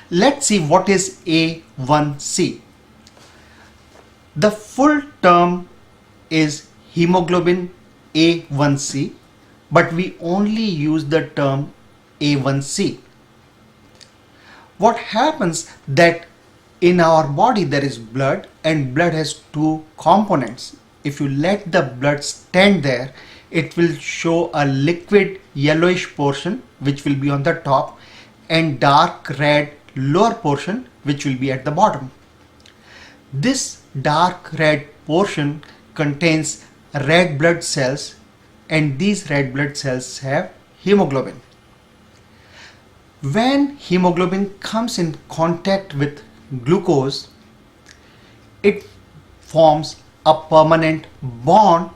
Let's see what is A1C. The full term is hemoglobin A1C, but we only use the term A1C. What happens that in our body there is blood, and blood has two components. If you let the blood stand there, it will show a liquid yellowish portion which will be on the top and dark red lower portion which will be at the bottom. This dark red portion contains red blood cells, and these red blood cells have hemoglobin. When hemoglobin comes in contact with glucose, it forms a permanent bond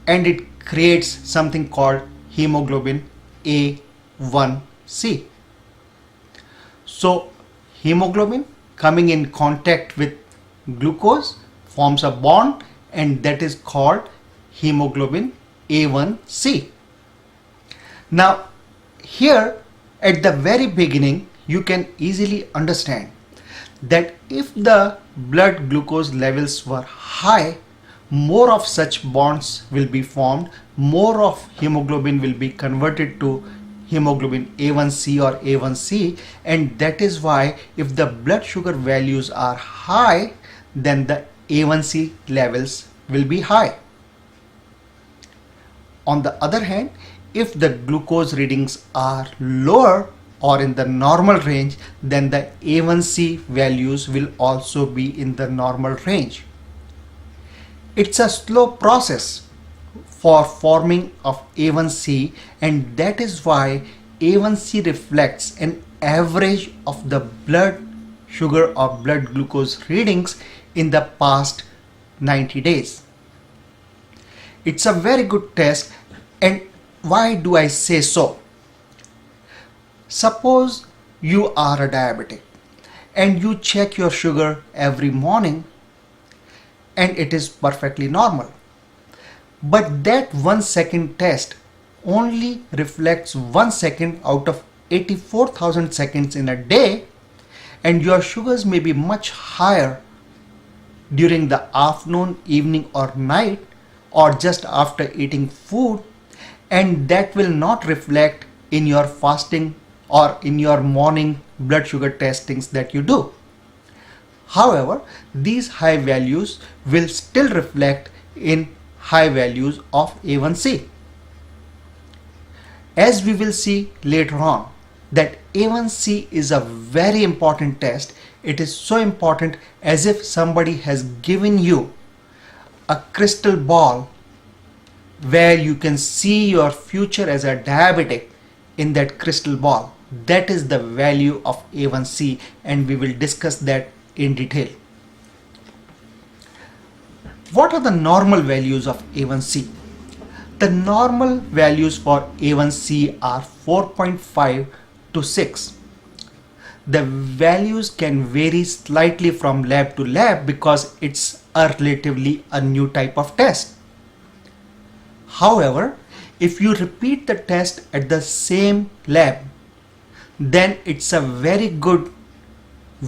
and it creates something called hemoglobin A1C. So hemoglobin coming in contact with glucose forms a bond, and that is called hemoglobin A1C. Now here at the very beginning you can easily understand that if the blood glucose levels were high, more of such bonds will be formed, more of hemoglobin will be converted to hemoglobin A1C or A1C, and that is why if the blood sugar values are high, then the A1C levels will be high. On the other hand, if the glucose readings are lower or in the normal range, then the A1C values will also be in the normal range. It's a slow process for forming of A1C, and that is why A1C reflects an average of the blood sugar or blood glucose readings in the past 90 days. It's a very good test. And why do I say so? Suppose you are a diabetic and you check your sugar every morning and it is perfectly normal. But that 1 second test only reflects 1 second out of 84,000 seconds in a day, and your sugars may be much higher during the afternoon, evening or night, or just after eating food, and that will not reflect in your fasting or in your morning blood sugar testings that you do. However, these high values will still reflect in high values of A1C. As we will see later on, that A1C is a very important test. It is so important as if somebody has given you a crystal ball where you can see your future as a diabetic in that crystal ball. That is the value of A1C, and we will discuss that in detail. What are the normal values of A1C? The normal values for A1C are 4.5 to 6. The values can vary slightly from lab to lab because it's relatively a new type of test. However, if you repeat the test at the same lab, then it's a very good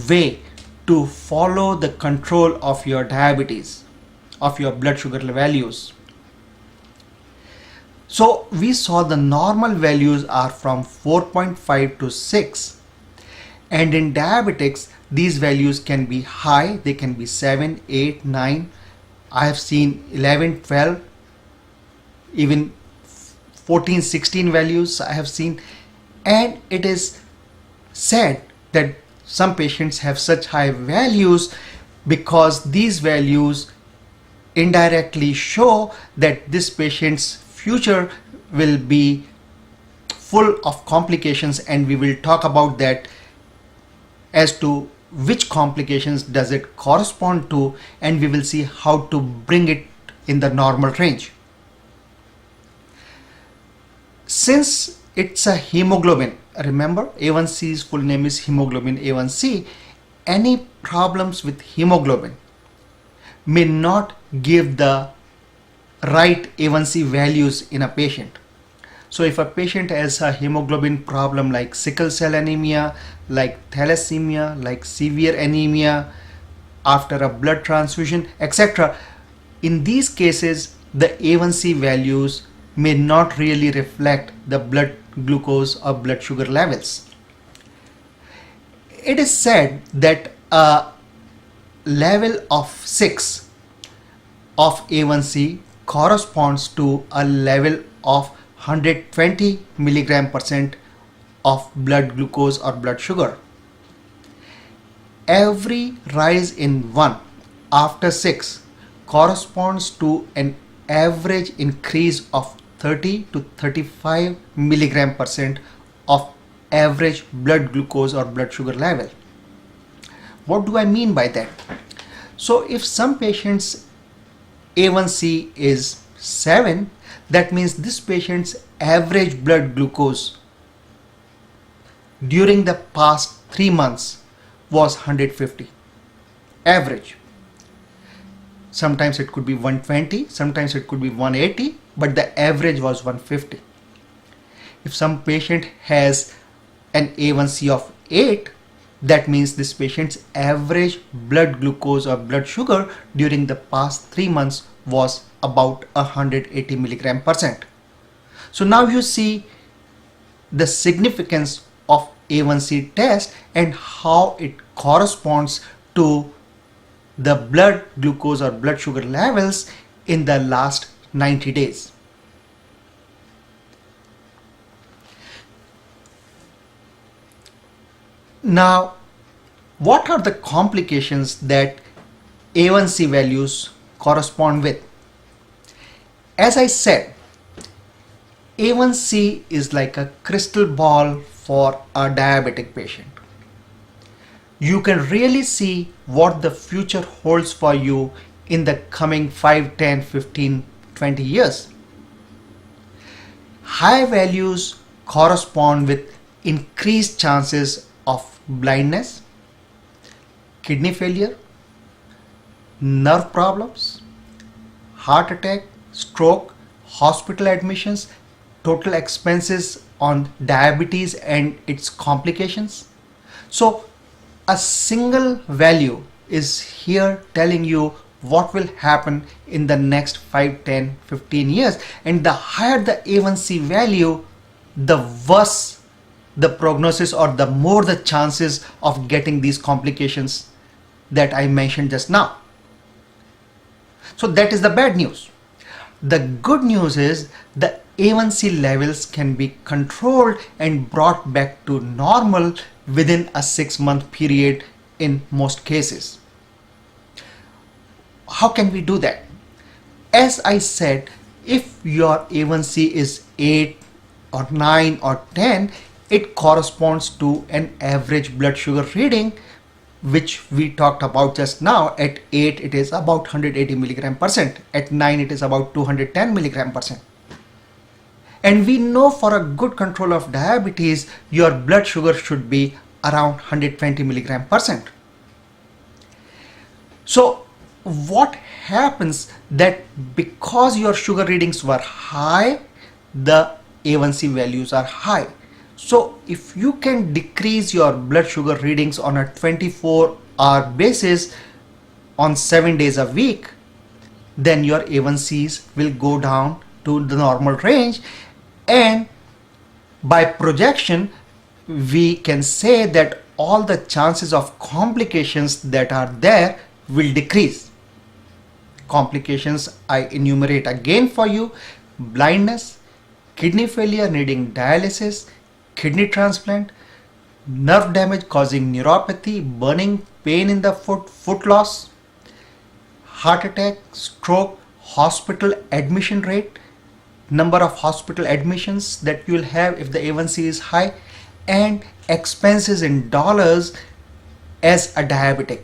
way to follow the control of your diabetes, of your blood sugar values. So we saw the normal values are from 4.5 to 6, and in diabetics these values can be high. They can be 7, 8, 9. I have seen 11, 12, even 14, 16 values I have seen, and it is said that some patients have such high values because these values indirectly show that this patient's future will be full of complications, and we will talk about that as to which complications does it correspond to, and we will see how to bring it in the normal range. Since it's a hemoglobin, remember A1C's full name is hemoglobin A1C, any problems with hemoglobin may not give the right A1C values in a patient. So if a patient has a hemoglobin problem like sickle cell anemia, like thalassemia, like severe anemia after a blood transfusion, etc. In these cases, the A1C values may not really reflect the blood glucose or blood sugar levels. It is said that a level of 6 of A1C corresponds to a level of 120 milligram percent of blood glucose or blood sugar. Every rise in 1 after 6 corresponds to an average increase of 30 to 35 milligram percent of average blood glucose or blood sugar level. What do I mean by that? So if some patients A1C is 7, that means this patient's average blood glucose during the past 3 months was 150. Average. Sometimes it could be 120, sometimes it could be 180, but the average was 150. If some patient has an A1C of 8, that means this patient's average blood glucose or blood sugar during the past 3 months was about 180 milligram percent. So now you see the significance of A1C test and how it corresponds to the blood glucose or blood sugar levels in the last 90 days. Now, what are the complications that A1C values correspond with? As I said, A1C is like a crystal ball for a diabetic patient. You can really see what the future holds for you in the coming 5, 10, 15, 20 years. High values correspond with increased chances of blindness, kidney failure, nerve problems, heart attack, stroke, hospital admissions, total expenses on diabetes and its complications. So a single value is here telling you what will happen in the next 5, 10, 15 years. And the higher the A1C value, the worse the prognosis or the more the chances of getting these complications that I mentioned just now. So that is the bad news. The good news is the A1C levels can be controlled and brought back to normal within a 6-month period in most cases. How can we do that? As I said, if your A1C is 8 or 9 or 10, it corresponds to an average blood sugar reading, which we talked about just now. At 8 it is about 180 milligram percent, at 9 it is about 210 milligram percent. And we know for a good control of diabetes, your blood sugar should be around 120 milligram percent. So what happens that because your sugar readings were high, the A1C values are high. So if you can decrease your blood sugar readings on a 24-hour basis on 7 days a week, then your A1Cs will go down to the normal range, and by projection we can say that all the chances of complications that are there will decrease. Complications I enumerate again for you: blindness, kidney failure needing dialysis, kidney transplant, nerve damage causing neuropathy, burning, pain in the foot, foot loss, heart attack, stroke, hospital admission rate, number of hospital admissions that you will have if the A1C is high, and expenses in dollars as a diabetic.